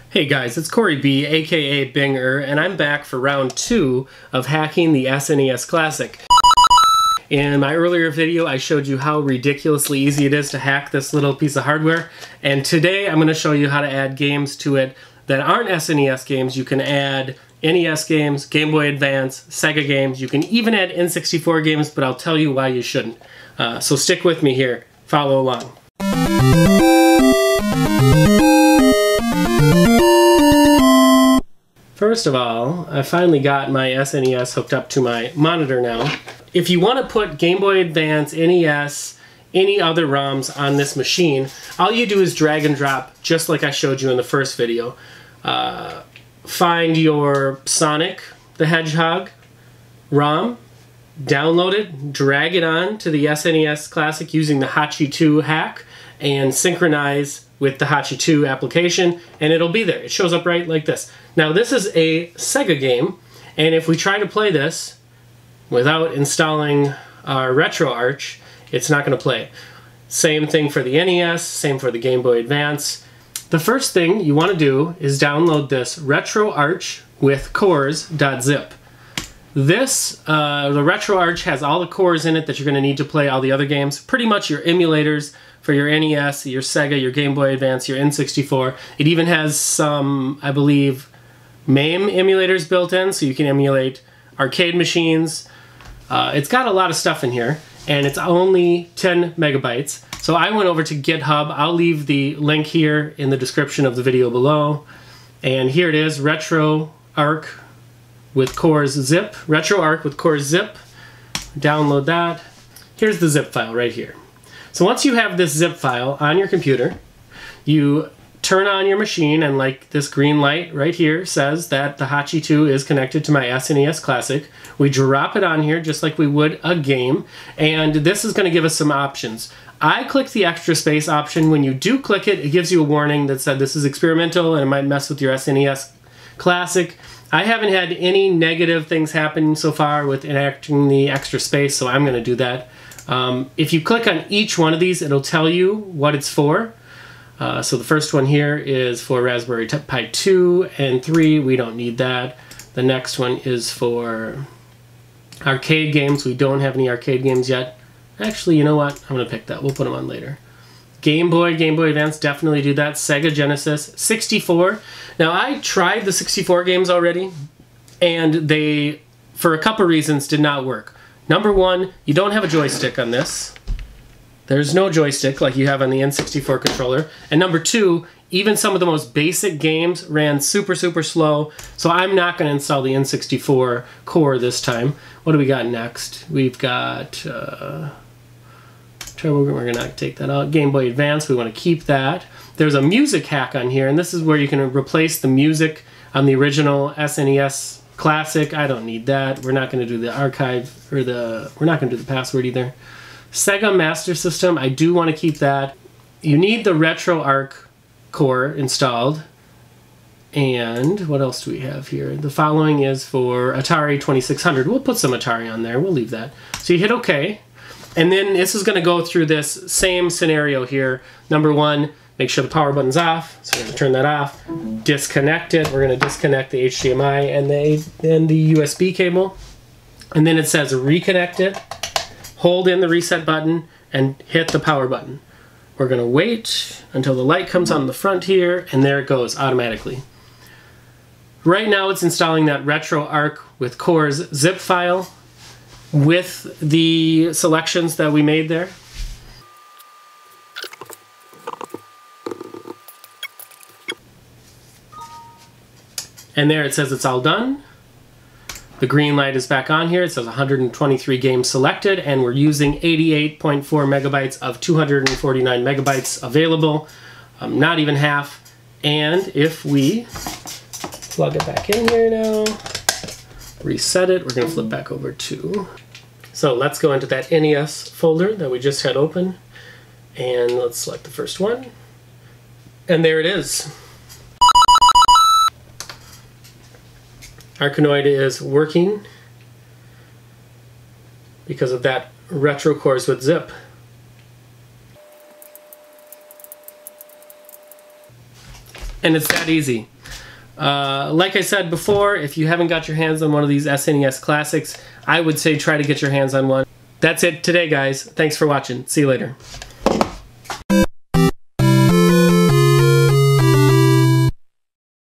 Hey guys, it's Corey B, aka Binger, and I'm back for round 2 of hacking the SNES Classic. In my earlier video, I showed you how ridiculously easy it is to hack this little piece of hardware, and today I'm going to show you how to add games to it that aren't SNES games. You can add NES games, Game Boy Advance, Sega games. You can even add N64 games, but I'll tell you why you shouldn't. So stick with me here. Follow along. First of all, I finally got my SNES hooked up to my monitor now. If you want to put Game Boy Advance, NES, any other ROMs on this machine, all you do is drag and drop, just like I showed you in the first video. Find your Sonic the Hedgehog ROM, download it, drag it on to the SNES Classic using the Hachi 2 hack, and synchronize with the Hachi 2 application, and it'll be there. It shows up right like this. Now this is a Sega game, and if we try to play this without installing our RetroArch, it's not going to play. Same thing for the NES, same for the Game Boy Advance. The first thing you want to do is download this RetroArch with cores.zip. This, the RetroArch has all the cores in it that you're going to need to play all the other games. Pretty much your emulators for your NES, your Sega, your Game Boy Advance, your N64. It even has some, I believe, MAME emulators built in, so you can emulate arcade machines. It's got a lot of stuff in here, and it's only 10 megabytes. So I went over to GitHub. I'll leave the link here in the description of the video below. And here it is, RetroArch with cores zip. RetroArch with cores zip. Download that. Here's the zip file right here. So once you have this zip file on your computer, you turn on your machine, and like this green light right here says that the Hachi 2 is connected to my SNES Classic. We drop it on here just like we would a game, and this is going to give us some options. I clicked the extra space option. When you do click it, it gives you a warning that said this is experimental and it might mess with your SNES Classic. I haven't had any negative things happen so far with enacting the extra space, so I'm going to do that. If you click on each one of these, it'll tell you what it's for. So the first one here is for Raspberry Pi 2 and 3. We don't need that. The next one is for arcade games. We don't have any arcade games yet. Actually, you know what? I'm going to pick that. We'll put them on later. Game Boy Advance, definitely do that. Sega Genesis. 64. Now, I tried the 64 games already, and they, for a couple reasons, did not work. Number one, you don't have a joystick on this. There's no joystick like you have on the N64 controller. And number two, even some of the most basic games ran super, super slow. So I'm not going to install the N64 core this time. What do we got next? We've got... we're going to take that out. Game Boy Advance, we want to keep that. There's a music hack on here, and this is where you can replace the music on the original SNES Classic. I don't need that. We're not going to do the archive, or we're not going to do the password either. Sega Master System, I do want to keep that. You need the RetroArch core installed. And what else do we have here? The following is for Atari 2600. We'll put some Atari on there. We'll leave that. So you hit OK. And then this is going to go through this same scenario here. Number one, make sure the power button's off. So we're going to turn that off. Disconnect it. We're going to disconnect the HDMI and the USB cable. And then it says reconnect it. Hold in the reset button and hit the power button. We're going to wait until the light comes on the front here, and there it goes automatically. Right now it's installing that RetroArch with cores zip file with the selections that we made there. And there it says it's all done. The green light is back on here. It says 123 games selected, and we're using 88.4 megabytes of 249 megabytes available. Not even half. And if we plug it back in here now, reset it, we're going to flip back over to... So let's go into that NES folder that we just had open, and let's select the first one. And there it is. Arkanoid is working because of that retro cores with zip. And it's that easy. Like I said before, if you haven't got your hands on one of these SNES classics, I would say try to get your hands on one. That's it today, guys. Thanks for watching. See you later.